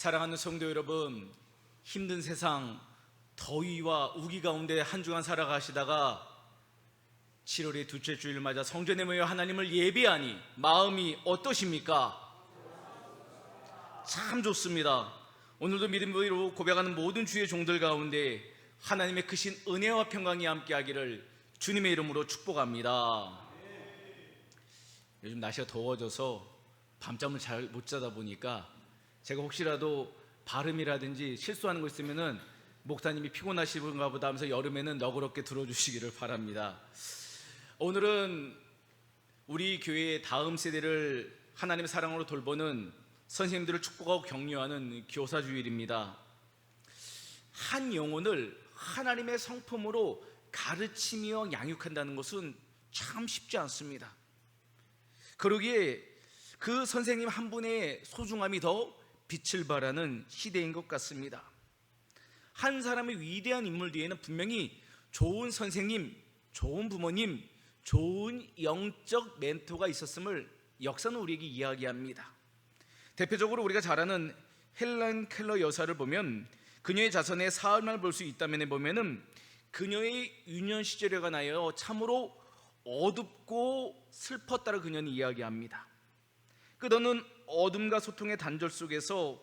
사랑하는 성도 여러분, 힘든 세상 더위와 우기 가운데 한 주간 살아가시다가 7월의 둘째 주일 맞아 성전에 모여 하나님을 예배하니 마음이 어떠십니까? 참 좋습니다. 오늘도 믿음으로 고백하는 모든 주의 종들 가운데 하나님의 크신 은혜와 평강이 함께하기를 주님의 이름으로 축복합니다. 요즘 날씨가 더워져서 밤잠을 잘 못 자다 보니까 제가 혹시라도 발음이라든지 실수하는 거 있으면은 목사님이 피곤하시는가 보다 하면서 여름에는 너그럽게 들어주시기를 바랍니다. 오늘은 우리 교회의 다음 세대를 하나님의 사랑으로 돌보는 선생님들을 축복하고 격려하는 교사주일입니다. 한 영혼을 하나님의 성품으로 가르치며 양육한다는 것은 참 쉽지 않습니다. 그러기에 그 선생님 한 분의 소중함이 더 빛을 발하는 시대인 것 같습니다. 한 사람의 위대한 인물 뒤에는 분명히 좋은 선생님, 좋은 부모님, 좋은 영적 멘토가 있었음을 역사는 우리에게 이야기합니다. 대표적으로 우리가 잘 아는 헬렌 켈러 여사를 보면 그녀의 자선의 삶을 볼 수 있다면 보면은 그녀의 유년 시절에 관하여 참으로 어둡고 슬펐다고 그녀는 이야기합니다. 끝없는 어둠과 소통의 단절 속에서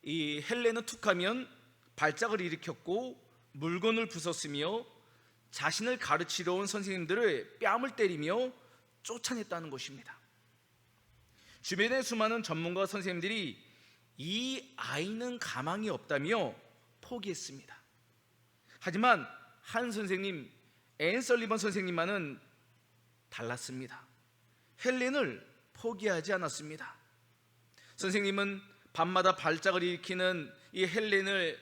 이 헬렌은 툭하면 발작을 일으켰고 물건을 부쉈으며 자신을 가르치러 온 선생님들을 뺨을 때리며 쫓아냈다는 것입니다. 주변의 수많은 전문가 선생님들이 이 아이는 가망이 없다며 포기했습니다. 하지만 한 선생님, 앤 설리번 선생님만은 달랐습니다. 헬렌을 포기하지 않았습니다. 선생님은 밤마다 발작을 일으키는 이 헬렌을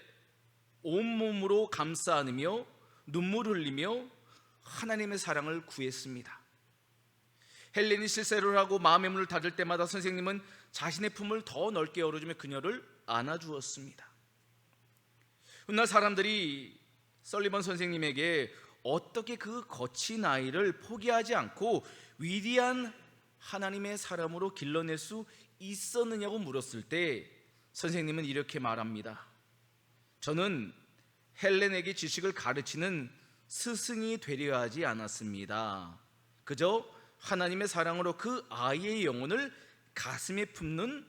온몸으로 감싸 안으며 눈물을 흘리며 하나님의 사랑을 구했습니다. 헬렌이 실세를 하고 마음의 문을 닫을 때마다 선생님은 자신의 품을 더 넓게 열어주며 그녀를 안아주었습니다. 훗날 사람들이 설리번 선생님에게 어떻게 그 거친 아이를 포기하지 않고 위대한 하나님의 사람으로 길러낼 수 있었느냐고 물었을 때 선생님은 이렇게 말합니다. 저는 헬렌에게 지식을 가르치는 스승이 되려 하지 않았습니다. 그저 하나님의 사랑으로 그 아이의 영혼을 가슴에 품는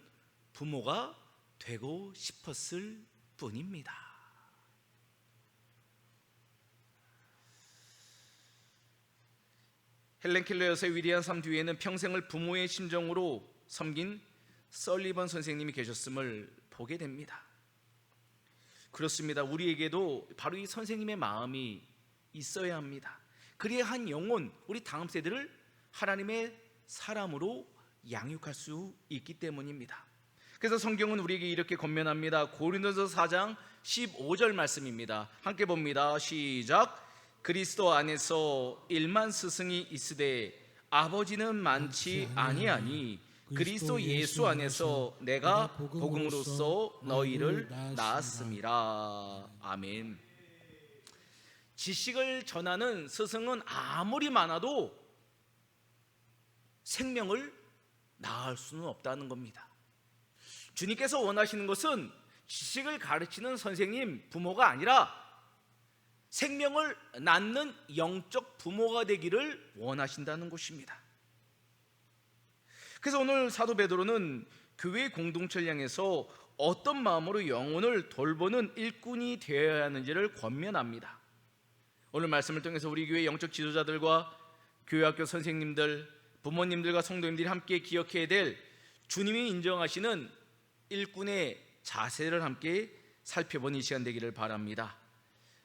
부모가 되고 싶었을 뿐입니다. 헬렌 켈러 여사의 위대한 삶 뒤에는 평생을 부모의 심정으로 섬긴 설리번 선생님이 계셨음을 보게 됩니다. 그렇습니다. 우리에게도 바로 이 선생님의 마음이 있어야 합니다. 그래야 한 영혼, 우리 다음 세대를 하나님의 사람으로 양육할 수 있기 때문입니다. 그래서 성경은 우리에게 이렇게 권면합니다. 고린도서 4장 15절 말씀입니다. 함께 봅니다. 시작. 그리스도 안에서 일만 스승이 있으되 아버지는 많지 아니하니 그리스도 예수 안에서 내가 복음으로써 너희를 낳았음이라. 아멘. 지식을 전하는 스승은 아무리 많아도 생명을 낳을 수는 없다는 겁니다. 주님께서 원하시는 것은 지식을 가르치는 선생님, 부모가 아니라 생명을 낳는 영적 부모가 되기를 원하신다는 것입니다. 그래서 오늘 사도 베드로는 교회 공동체를 향해서 어떤 마음으로 영혼을 돌보는 일꾼이 되어야 하는지를 권면합니다. 오늘 말씀을 통해서 우리 교회 영적 지도자들과 교회학교 선생님들, 부모님들과 성도님들이 함께 기억해야 될 주님이 인정하시는 일꾼의 자세를 함께 살펴보는 이 시간 되기를 바랍니다.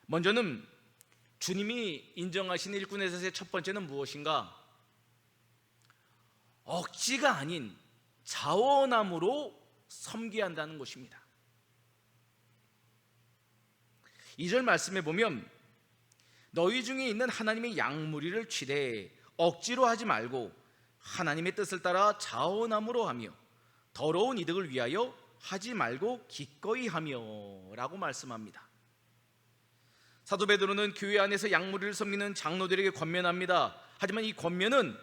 먼저는 주님이 인정하신 일꾼의 자세의 첫 번째는 무엇인가? 억지가 아닌 자원함으로 섬겨야 한다는 것입니다. 2절 말씀에 보면 너희 중에 있는 하나님의 양무리를 취대 억지로 하지 말고 하나님의 뜻을 따라 자원함으로 하며 더러운 이득을 위하여 하지 말고 기꺼이 하며 라고 말씀합니다. 사도 베드로는 교회 안에서 양무리를 섬기는 장로들에게 권면합니다. 하지만 이 권면은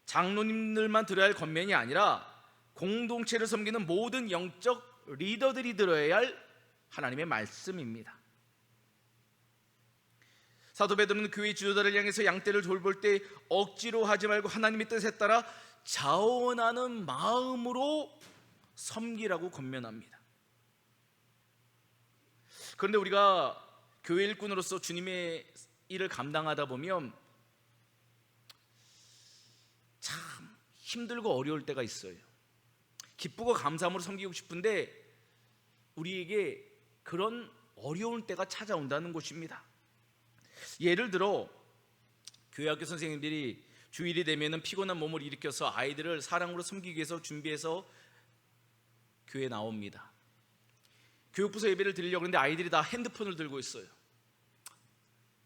장로님들만 들어야 할 권면이 아니라 공동체를 섬기는 모든 영적 리더들이 들어야 할 하나님의 말씀입니다. 사도 베드로는 교회 지도자를 향해서 양떼를 돌볼 때 억지로 하지 말고 하나님의 뜻에 따라 자원하는 마음으로 섬기라고 권면합니다. 그런데 우리가 교회 일꾼으로서 주님의 일을 감당하다 보면 참 힘들고 어려울 때가 있어요. 기쁘고 감사함으로 섬기고 싶은데 우리에게 그런 어려운 때가 찾아온다는 것입니다. 예를 들어 교회학교 선생님들이 주일이 되면 피곤한 몸을 일으켜서 아이들을 사랑으로 섬기기 위해서 준비해서 교회에 나옵니다. 교육부서 예배를 드리려고 하는데 아이들이 다 핸드폰을 들고 있어요.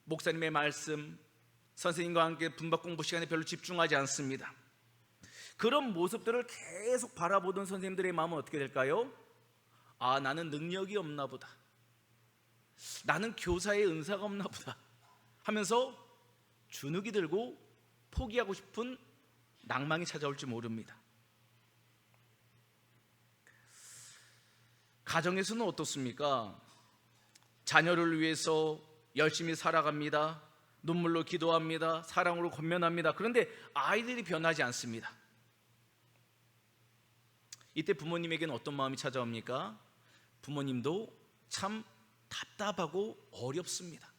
목사님의 말씀, 선생님과 함께 분박 공부 시간에 별로 집중하지 않습니다. 그런 모습들을 계속 바라보던 선생님들의 마음은 어떻게 될까요? 아, 나는 능력이 없나 보다, 나는 교사의 은사가 없나 보다 하면서 주눅이 들고 포기하고 싶은 낭망이 찾아올지 모릅니다. 가정에서는 어떻습니까? 자녀를 위해서 열심히 살아갑니다. 눈물로 기도합니다. 사랑으로 권면합니다. 그런데 아이들이 변하지 않습니다. 이때 부모님에게는 어떤 마음이 찾아옵니까? 부모님도 참 답답하고 어렵습니다.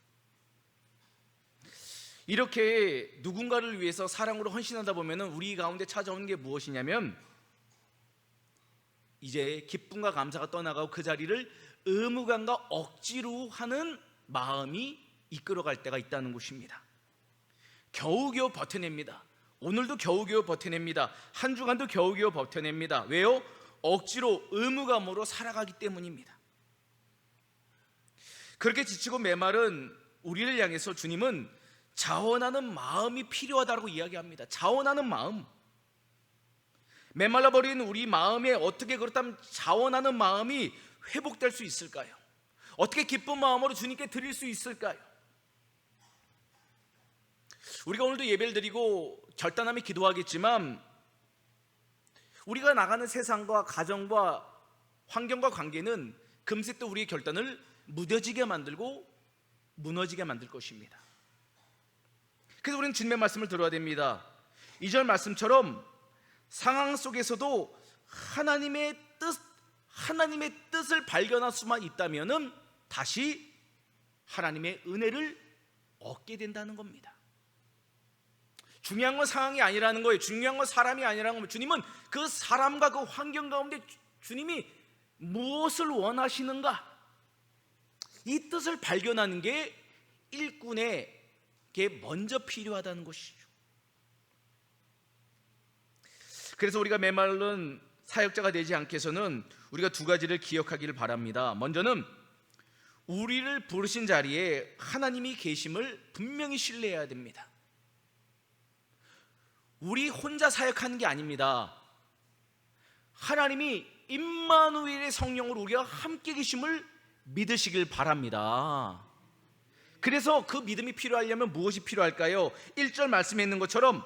이렇게 누군가를 위해서 사랑으로 헌신하다 보면 우리 가운데 찾아오는 게 무엇이냐면 이제 기쁨과 감사가 떠나가고 그 자리를 의무감과 억지로 하는 마음이 이끌어갈 때가 있다는 것입니다. 겨우겨우 버텨냅니다. 오늘도 겨우겨우 버텨냅니다. 한 주간도 겨우겨우 버텨냅니다. 왜요? 억지로 의무감으로 살아가기 때문입니다. 그렇게 지치고 메마른 우리를 향해서 주님은 자원하는 마음이 필요하다고 이야기합니다. 자원하는 마음. 메말라버린 우리 마음에 어떻게 그렇다면 자원하는 마음이 회복될 수 있을까요? 어떻게 기쁜 마음으로 주님께 드릴 수 있을까요? 우리가 오늘도 예배를 드리고 결단하며 기도하겠지만 우리가 나가는 세상과 가정과 환경과 관계는 금세 또 우리의 결단을 무뎌지게 만들고 무너지게 만들 것입니다. 그래서 우리는 주님의 말씀을 들어야 됩니다. 2절 말씀처럼 상황 속에서도 하나님의 뜻을 발견할 수만 있다면 다시 하나님의 은혜를 얻게 된다는 겁니다. 중요한 건 상황이 아니라는 거예요. 중요한 건 사람이 아니라는 겁니다. 주님은 그 사람과 그 환경 가운데 주님이 무엇을 원하시는가, 이 뜻을 발견하는 게 일꾼에게 먼저 필요하다는 것이죠. 그래서 우리가 메마른 사역자가 되지 않게 해서는 우리가 두 가지를 기억하기를 바랍니다. 먼저는 우리를 부르신 자리에 하나님이 계심을 분명히 신뢰해야 됩니다. 우리 혼자 사역하는 게 아닙니다. 하나님이 임마누엘의 성령으로 우리가 함께 계심을 믿으시길 바랍니다. 그래서 그 믿음이 필요하려면 무엇이 필요할까요? 1절 말씀에 있는 것처럼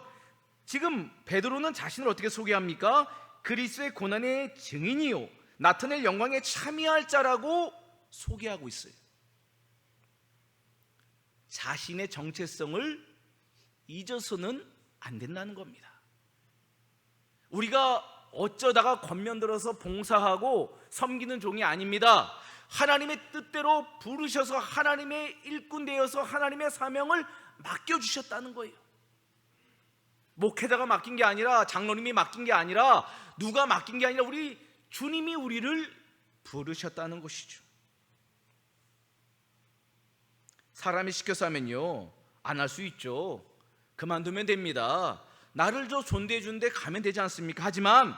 지금 베드로는 자신을 어떻게 소개합니까? 그리스도의 고난의 증인이요 나타낼 영광에 참여할 자라고 소개하고 있어요. 자신의 정체성을 잊어서는 안 된다는 겁니다. 우리가 어쩌다가 권면 들어서 봉사하고 섬기는 종이 아닙니다. 하나님의 뜻대로 부르셔서 하나님의 일꾼 되어서 하나님의 사명을 맡겨주셨다는 거예요. 목회자가 맡긴 게 아니라, 장로님이 맡긴 게 아니라, 누가 맡긴 게 아니라 우리 주님이 우리를 부르셨다는 것이죠. 사람이 시켜서 하면요 안 할 수 있죠. 그만두면 됩니다. 나를 존대해 주는데 가면 되지 않습니까? 하지만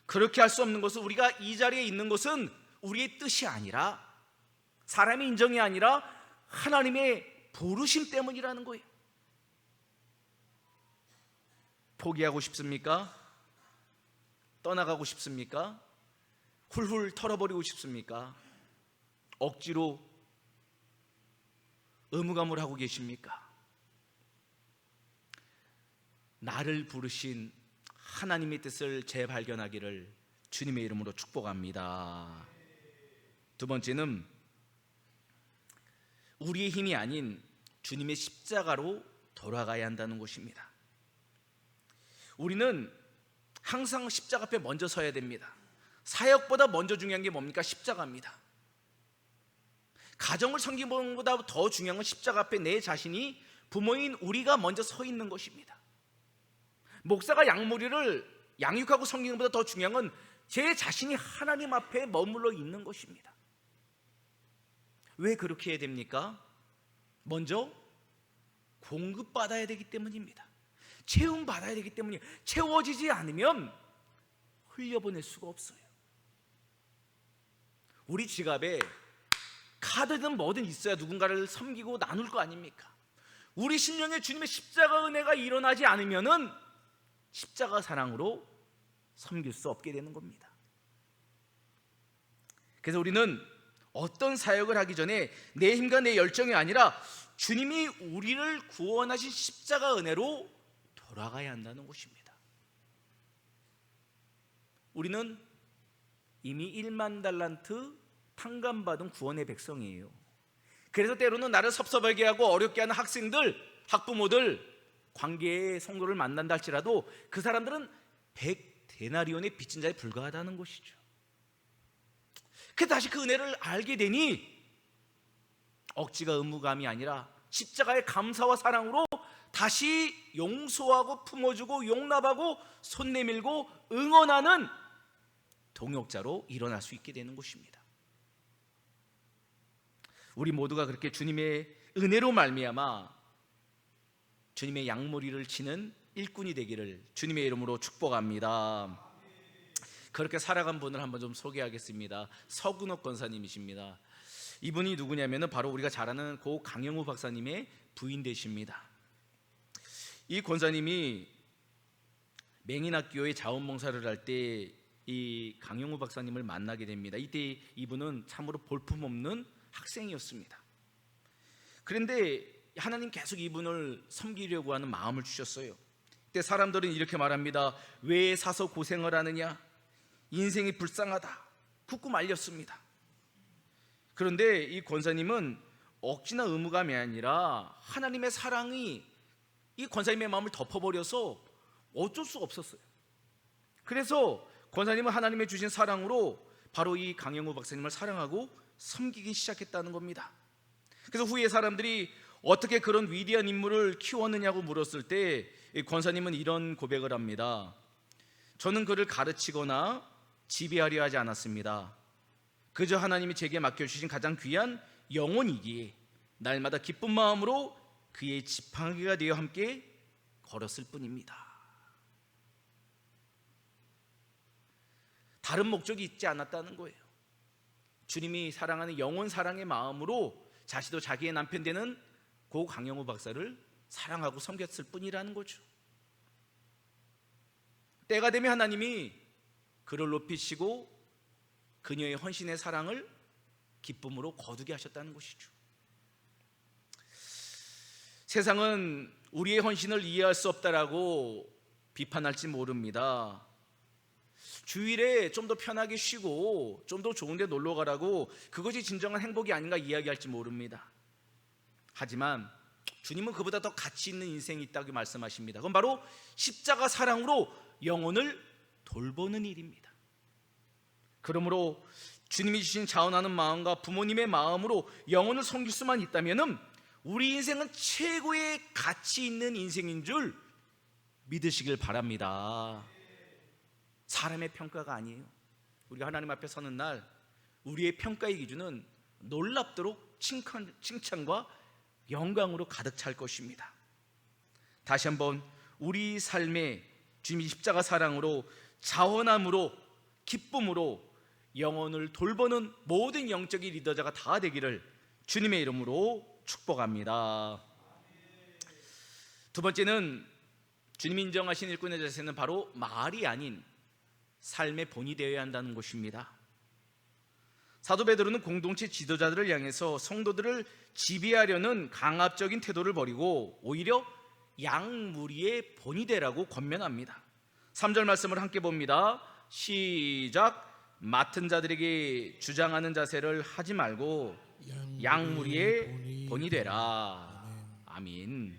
그렇게 할 수 없는 것은, 우리가 이 자리에 있는 것은 우리의 뜻이 아니라, 사람의 인정이 아니라 하나님의 부르심 때문이라는 거예요. 포기하고 싶습니까? 떠나가고 싶습니까? 훌훌 털어버리고 싶습니까? 억지로 의무감을 하고 계십니까? 나를 부르신 하나님의 뜻을 재발견하기를 주님의 이름으로 축복합니다. 두 번째는 우리의 힘이 아닌 주님의 십자가로 돌아가야 한다는 것입니다. 우리는 항상 십자가 앞에 먼저 서야 됩니다. 사역보다 먼저 중요한 게 뭡니까? 십자가입니다. 가정을 섬기는 것보다 더 중요한 건 십자가 앞에 내 자신이, 부모인 우리가 먼저 서 있는 것입니다. 목사가 양무리를 양육하고 섬기는 것보다 더 중요한 건 제 자신이 하나님 앞에 머물러 있는 것입니다. 왜 그렇게 해야 됩니까? 먼저 공급받아야 되기 때문입니다. 채움받아야 되기 때문이에요. 채워지지 않으면 흘려보낼 수가 없어요. 우리 지갑에 카드든 뭐든 있어야 누군가를 섬기고 나눌 거 아닙니까? 우리 심령에 주님의 십자가 은혜가 일어나지 않으면은 십자가 사랑으로 섬길 수 없게 되는 겁니다. 그래서 우리는 어떤 사역을 하기 전에 내 힘과 내 열정이 아니라 주님이 우리를 구원하신 십자가 은혜로 돌아가야 한다는 것입니다. 우리는 이미 1만 달란트 탕감받은 구원의 백성이에요. 그래서 때로는 나를 섭섭하게 하고 어렵게 하는 학생들, 학부모들, 관계의 성도를 만난다 할지라도 그 사람들은 100데나리온의 빚진 자에 불과하다는 것이죠. 그 다시 그 은혜를 알게 되니 억지가 의무감이 아니라 십자가의 감사와 사랑으로 다시 용서하고 품어주고 용납하고 손 내밀고 응원하는 동역자로 일어날 수 있게 되는 것입니다. 우리 모두가 그렇게 주님의 은혜로 말미암아 주님의 양무리를 치는 일꾼이 되기를 주님의 이름으로 축복합니다. 그렇게 살아간 분을 한번 좀 소개하겠습니다. 서근옥 권사님이십니다. 이분이 누구냐면은 바로 우리가 잘 아는 고 강영우 박사님의 부인 되십니다. 이 권사님이 맹인학교에 자원봉사를 할 때 이 강영우 박사님을 만나게 됩니다. 이때 이분은 참으로 볼품없는 학생이었습니다. 그런데 하나님 계속 이분을 섬기려고 하는 마음을 주셨어요. 그때 사람들은 이렇게 말합니다. 왜 사서 고생을 하느냐? 인생이 불쌍하다. 굳고 말렸습니다. 그런데 이 권사님은 억지나 의무감이 아니라 하나님의 사랑이 이 권사님의 마음을 덮어버려서 어쩔 수가 없었어요. 그래서 권사님은 하나님의 주신 사랑으로 바로 이 강영우 박사님을 사랑하고 섬기기 시작했다는 겁니다. 그래서 후에 사람들이 어떻게 그런 위대한 인물을 키웠느냐고 물었을 때 권사님은 이런 고백을 합니다. 저는 그를 가르치거나 지배하려 하지 않았습니다. 그저 하나님이 제게 맡겨주신 가장 귀한 영혼이기에 날마다 기쁜 마음으로 그의 지팡이가 되어 함께 걸었을 뿐입니다. 다른 목적이 있지 않았다는 거예요. 주님이 사랑하는 영혼 사랑의 마음으로 자신도 자기의 남편 되는 고 강영우 박사를 사랑하고 섬겼을 뿐이라는 거죠. 때가 되면 하나님이 그를 높이시고 그녀의 헌신의 사랑을 기쁨으로 거두게 하셨다는 것이죠. 세상은 우리의 헌신을 이해할 수 없다라고 비판할지 모릅니다. 주일에 좀 더 편하게 쉬고 좀 더 좋은 데 놀러 가라고 그것이 진정한 행복이 아닌가 이야기할지 모릅니다. 하지만 주님은 그보다 더 가치 있는 인생이 있다고 말씀하십니다. 그건 바로 십자가 사랑으로 영혼을 돌보는 일입니다. 그러므로 주님이 주신 자원하는 마음과 부모님의 마음으로 영혼을 섬길 수만 있다면 우리 인생은 최고의 가치 있는 인생인 줄 믿으시길 바랍니다. 사람의 평가가 아니에요. 우리가 하나님 앞에 서는 날 우리의 평가의 기준은 놀랍도록 칭찬과 영광으로 가득 찰 것입니다. 다시 한번 우리 삶에 주님이 십자가 사랑으로 자원함으로 기쁨으로 영혼을 돌보는 모든 영적인 리더자가 다 되기를 주님의 이름으로 축복합니다. 두 번째는 주님이 인정하신 일꾼의 자세는 바로 말이 아닌 삶의 본이 되어야 한다는 것입니다. 사도 베드로는 공동체 지도자들을 향해서 성도들을 지배하려는 강압적인 태도를 버리고 오히려 양무리의 본이 되라고 권면합니다. 3절 말씀을 함께 봅니다. 시작. 맡은 자들에게 주장하는 자세를 하지 말고 양무리의 본이 되라. 아멘.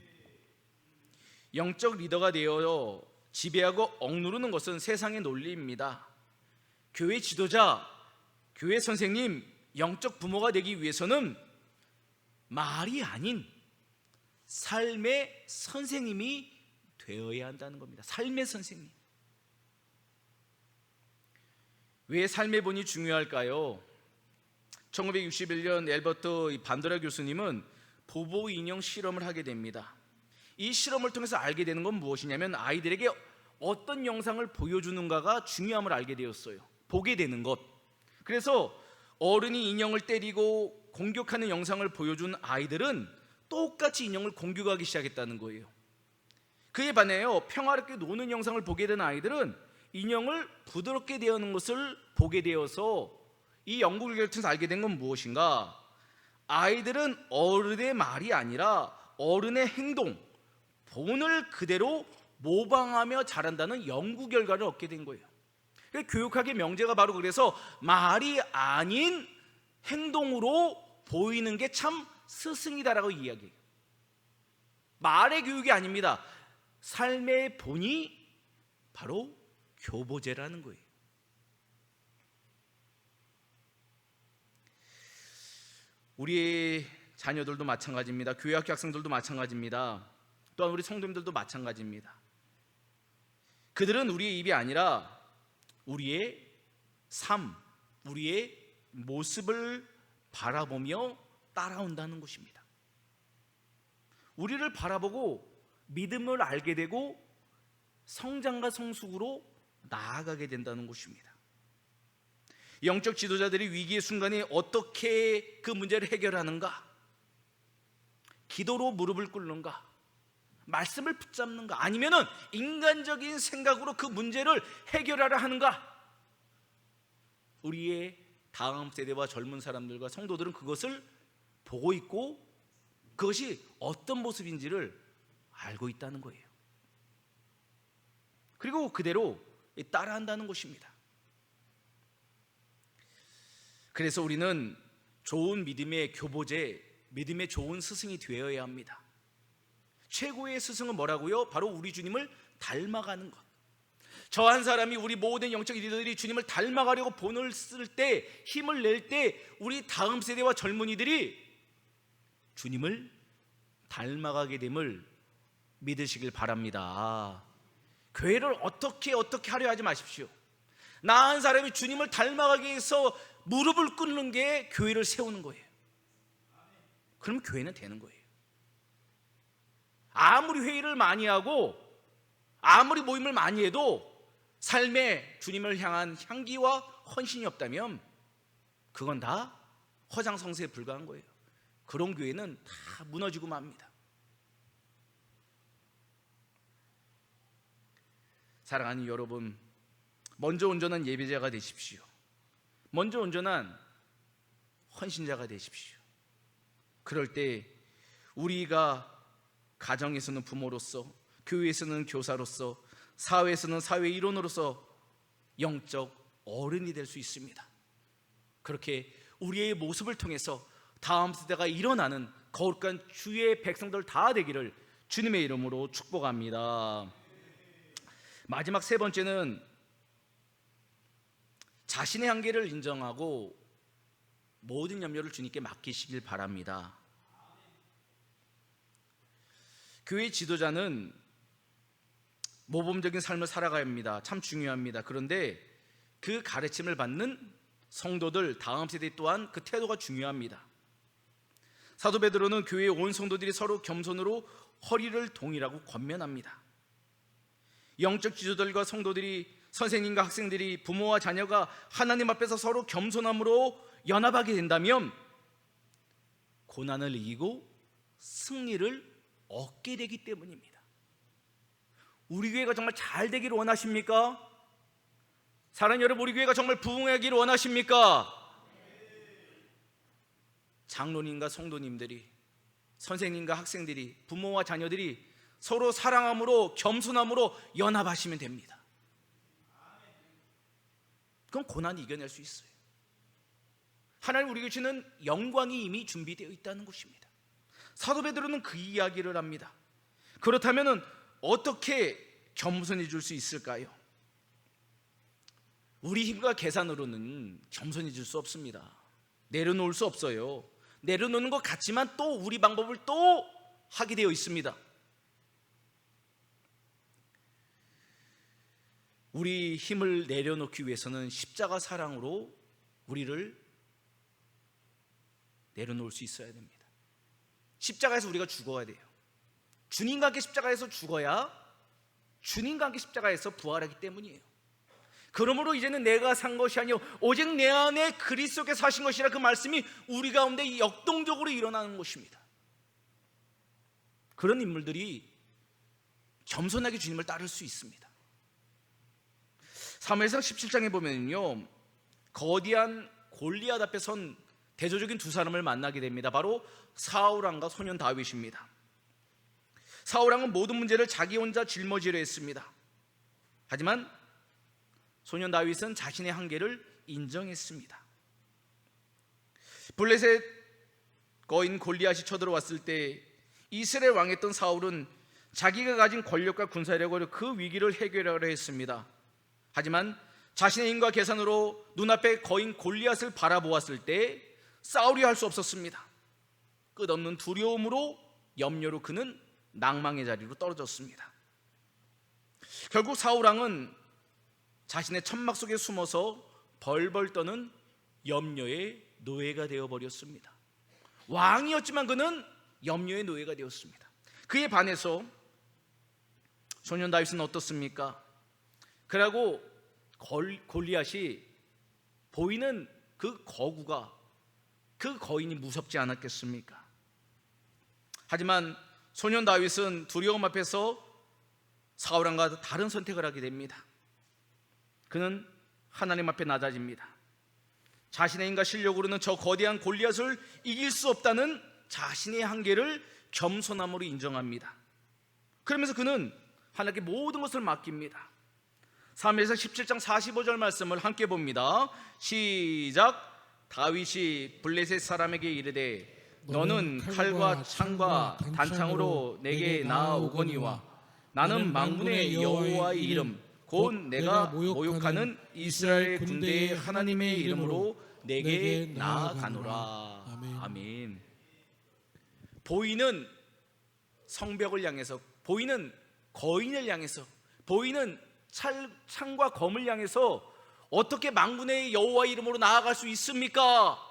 영적 리더가 되어 지배하고 억누르는 것은 세상의 논리입니다. 교회 지도자, 교회 선생님, 영적 부모가 되기 위해서는 말이 아닌 삶의 선생님이 되어야 한다는 겁니다. 삶의 선생님. 왜 삶의 본이 중요할까요? 1961년 엘버트 반도라 교수님은 보보 인형 실험을 하게 됩니다. 이 실험을 통해서 알게 되는 건 무엇이냐면 아이들에게 어떤 영상을 보여주는가가 중요함을 알게 되었어요. 보게 되는 것. 그래서 어른이 인형을 때리고 공격하는 영상을 보여준 아이들은 똑같이 인형을 공격하기 시작했다는 거예요. 그에 반해요, 평화롭게 노는 영상을 보게 된 아이들은 인형을 부드럽게 대하는 것을 보게 되어서 이 연구 결과를 통해서 알게 된 건 무엇인가? 아이들은 어른의 말이 아니라 어른의 행동, 본을 그대로 모방하며 자란다는 연구 결과를 얻게 된 거예요. 교육학의 명제가 바로 그래서 말이 아닌 행동으로 보이는 게 참 스승이다라고 이야기해요. 말의 교육이 아닙니다. 삶의 본이 바로 교보제라는 거예요. 우리의 자녀들도 마찬가지입니다. 교회학교 학생들도 마찬가지입니다. 또한 우리 성도님들도 마찬가지입니다. 그들은 우리의 입이 아니라 우리의 삶, 우리의 모습을 바라보며 따라온다는 것입니다. 우리를 바라보고 믿음을 알게 되고 성장과 성숙으로 나아가게 된다는 것입니다. 영적 지도자들이 위기의 순간에 어떻게 그 문제를 해결하는가? 기도로 무릎을 꿇는가? 말씀을 붙잡는가? 아니면은 인간적인 생각으로 그 문제를 해결하려 하는가? 우리의 다음 세대와 젊은 사람들과 성도들은 그것을 보고 있고 그것이 어떤 모습인지를 알고 있다는 거예요. 그리고 그대로 따라한다는 것입니다. 그래서 우리는 좋은 믿음의 교보제, 믿음의 좋은 스승이 되어야 합니다. 최고의 스승은 뭐라고요? 바로 우리 주님을 닮아가는 것. 저 한 사람이, 우리 모든 영적 리더들이 주님을 닮아가려고 본을 쓸 때, 힘을 낼 때 우리 다음 세대와 젊은이들이 주님을 닮아가게 됨을 믿으시길 바랍니다. 교회를 어떻게 하려 하지 마십시오. 나 한 사람이 주님을 닮아가기 위해서 무릎을 꿇는 게 교회를 세우는 거예요. 그럼 교회는 되는 거예요. 아무리 회의를 많이 하고 아무리 모임을 많이 해도 삶에 주님을 향한 향기와 헌신이 없다면 그건 다 허장성세에 불과한 거예요. 그런 교회는 다 무너지고 맙니다. 사랑하는 여러분, 먼저 온전한 예배자가 되십시오. 먼저 온전한 헌신자가 되십시오. 그럴 때 우리가 가정에서는 부모로서, 교회에서는 교사로서, 사회에서는 사회 일원으로서 영적 어른이 될 수 있습니다. 그렇게 우리의 모습을 통해서 다음 세대가 일어나는 거룩한 주의 백성들 다 되기를 주님의 이름으로 축복합니다. 마지막 세 번째는 자신의 한계를 인정하고 모든 염려를 주님께 맡기시길 바랍니다. 교회 지도자는 모범적인 삶을 살아가야 합니다. 참 중요합니다. 그런데 그 가르침을 받는 성도들, 다음 세대 또한 그 태도가 중요합니다. 사도 베드로는 교회의 온 성도들이 서로 겸손으로 허리를 동이라고 권면합니다. 영적 지도자들과 성도들이, 선생님과 학생들이, 부모와 자녀가 하나님 앞에서 서로 겸손함으로 연합하게 된다면 고난을 이기고 승리를 얻게 되기 때문입니다. 우리 교회가 정말 잘 되기를 원하십니까? 사랑하는 여러분, 우리 교회가 정말 부흥하기를 원하십니까? 장로님과 성도님들이, 선생님과 학생들이, 부모와 자녀들이 서로 사랑함으로, 겸손함으로 연합하시면 됩니다. 그건 고난을 이겨낼 수 있어요. 하나님 우리에게 주는 영광이 이미 준비되어 있다는 것입니다. 사도 베드로는 그 이야기를 합니다. 그렇다면 어떻게 겸손해질 수 있을까요? 우리 힘과 계산으로는 겸손해질 수 없습니다. 내려놓을 수 없어요. 내려놓는 것 같지만 또 우리 방법을 또 하게 되어 있습니다. 우리 힘을 내려놓기 위해서는 십자가 사랑으로 우리를 내려놓을 수 있어야 됩니다. 십자가에서 우리가 죽어야 돼요. 주님과 함께 십자가에서 죽어야 주님과 함께 십자가에서 부활하기 때문이에요. 그러므로 이제는 내가 산 것이 아니요 오직 내 안에 그리스도께서 사신 것이라, 그 말씀이 우리 가운데 역동적으로 일어나는 것입니다. 그런 인물들이 겸손하게 주님을 따를 수 있습니다. 사무엘상 17장에 보면요, 거대한 골리앗 앞에 선 대조적인 두 사람을 만나게 됩니다. 바로 사울왕과 소년 다윗입니다. 사울왕은 모든 문제를 자기 혼자 짊어지려 했습니다. 하지만 소년 다윗은 자신의 한계를 인정했습니다. 블레셋 거인 골리앗이 쳐들어왔을 때 이스라엘 왕이었던 사울은 자기가 가진 권력과 군사력으로 그 위기를 해결하려 했습니다. 하지만 자신의 힘과 계산으로 눈앞에 거인 골리앗을 바라보았을 때 싸우려 할 수 없었습니다. 끝없는 두려움으로, 염려로 그는 낭망의 자리로 떨어졌습니다. 결국 사울왕은 자신의 천막 속에 숨어서 벌벌 떠는 염려의 노예가 되어버렸습니다. 왕이었지만 그는 염려의 노예가 되었습니다. 그에 반해서 소년 다윗은 어떻습니까? 그러고 골리앗이 보이는 그 거구가, 그 거인이 무섭지 않았겠습니까? 하지만 소년 다윗은 두려움 앞에서 사울왕과 다른 선택을 하게 됩니다. 그는 하나님 앞에 낮아집니다. 자신의 힘과 실력으로는 저 거대한 골리앗을 이길 수 없다는 자신의 한계를 겸손함으로 인정합니다. 그러면서 그는 하나님께 모든 것을 맡깁니다. 사무엘상 17장 45절 말씀을 함께 봅니다. 시작. 다윗이 블레셋 사람에게 이르되 너는 칼과 창과 단창으로 내게 나아오거니와 나는 만군의 여호와의 이름 곧 내가 모욕하는 이스라엘 군대의 하나님의 이름으로 내게 나아가노라. 아멘. 보이는 성벽을 향해서, 보이는 거인을 향해서, 보이는 창과 검을 향해서 어떻게 만군의 여호와의 이름으로 나아갈 수 있습니까?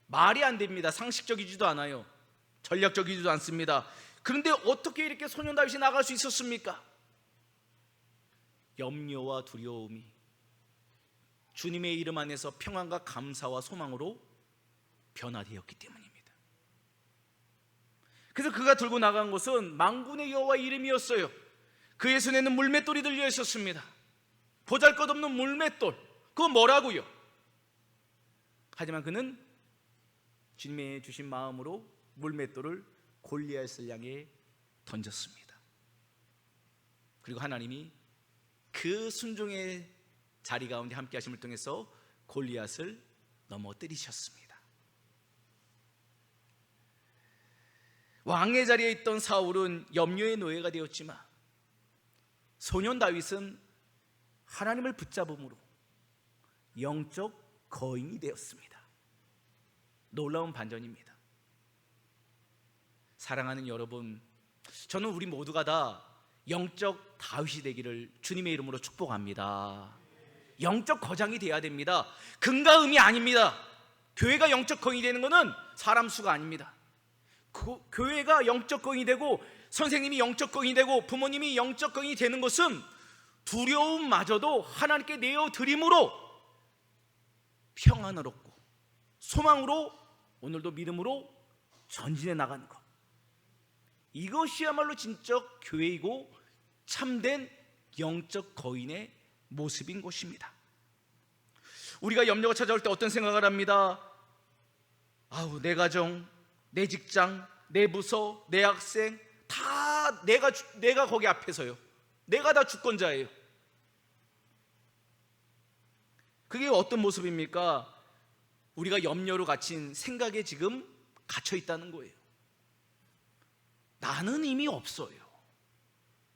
말이 안 됩니다. 상식적이지도 않아요. 전략적이지도 않습니다. 그런데 어떻게 이렇게 소년 다윗이 나아갈 수 있었습니까? 염려와 두려움이 주님의 이름 안에서 평안과 감사와 소망으로 변화되었기 때문입니다. 그래서 그가 들고 나간 것은 만군의 여호와의 이름이었어요. 그의 손에는 물맷돌이 들려 있었습니다. 보잘것없는 물맷돌, 그건 뭐라고요? 하지만 그는 주님의 주신 마음으로 물맷돌을 골리앗을 향해 던졌습니다. 그리고 하나님이 그 순종의 자리 가운데 함께 하심을 통해서 골리앗을 넘어뜨리셨습니다. 왕의 자리에 있던 사울은 염려의 노예가 되었지만 소년 다윗은 하나님을 붙잡음으로 영적 거인이 되었습니다. 놀라운 반전입니다. 사랑하는 여러분, 저는 우리 모두가 다 영적 다윗이 되기를 주님의 이름으로 축복합니다. 영적 거장이 되어야 됩니다. 금과 음이 아닙니다. 교회가 영적 거인이 되는 것은 사람 수가 아닙니다. 교회가 영적 거인이 되고 선생님이 영적 거인이 되고 부모님이 영적 거인이 되는 것은 두려움마저도 하나님께 내어드림으로 평안을 얻고 소망으로 오늘도 믿음으로 전진해 나가는 것, 이것이야말로 진짜 교회이고 참된 영적 거인의 모습인 것입니다. 우리가 염려가 찾아올 때 어떤 생각을 합니다. 아우, 내 가정, 내 직장, 내 부서, 내 학생 다 내가 거기 앞에서요. 내가 다 주권자예요. 그게 어떤 모습입니까? 우리가 염려로 갇힌 생각에 지금 갇혀 있다는 거예요. 나는 이미 없어요.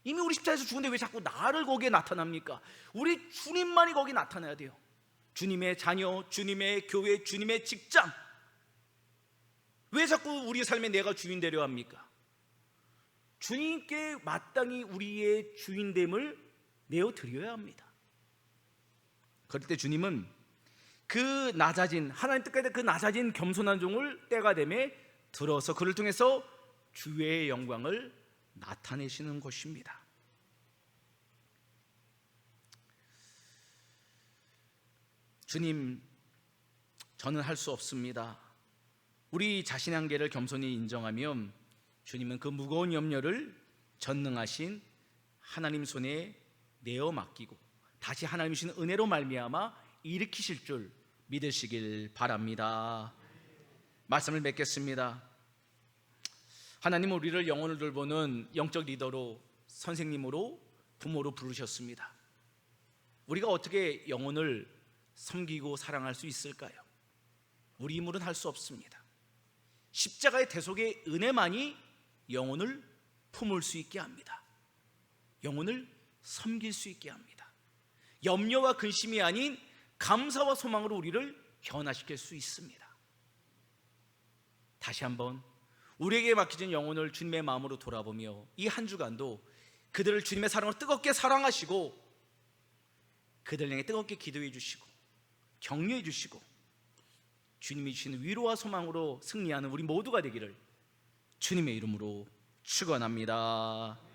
이미 우리 십자가에서 죽은데 왜 자꾸 나를 거기에 나타납니까? 우리 주님만이 거기 나타나야 돼요. 주님의 자녀, 주님의 교회, 주님의 직장. 왜 자꾸 우리 삶에 내가 주인 되려 합니까? 주님께 마땅히 우리의 주인됨을 내어드려야 합니다. 그럴 때 주님은 그 낮아진, 하나님 뜻까지 그 낮아진 겸손한 종을 때가 되매 들어서 그를 통해서 주의 영광을 나타내시는 것입니다. 주님, 저는 할 수 없습니다. 우리 자신의 한계를 겸손히 인정하면 주님은 그 무거운 염려를 전능하신 하나님 손에 내어 맡기고 다시 하나님 주신 은혜로 말미암아 일으키실 줄 믿으시길 바랍니다. 말씀을 맺겠습니다. 하나님은 우리를 영혼을 돌보는 영적 리더로, 선생님으로, 부모로 부르셨습니다. 우리가 어떻게 영혼을 섬기고 사랑할 수 있을까요? 우리 힘으로는 할 수 없습니다. 십자가의 대속의 은혜만이 영혼을 품을 수 있게 합니다. 영혼을 섬길 수 있게 합니다. 염려와 근심이 아닌 감사와 소망으로 우리를 변화시킬 수 있습니다. 다시 한번 우리에게 맡겨진 영혼을 주님의 마음으로 돌아보며 이 한 주간도 그들을 주님의 사랑으로 뜨겁게 사랑하시고 그들 향해 뜨겁게 기도해 주시고 격려해 주시고 주님이 주시는 위로와 소망으로 승리하는 우리 모두가 되기를 주님의 이름으로 축원합니다.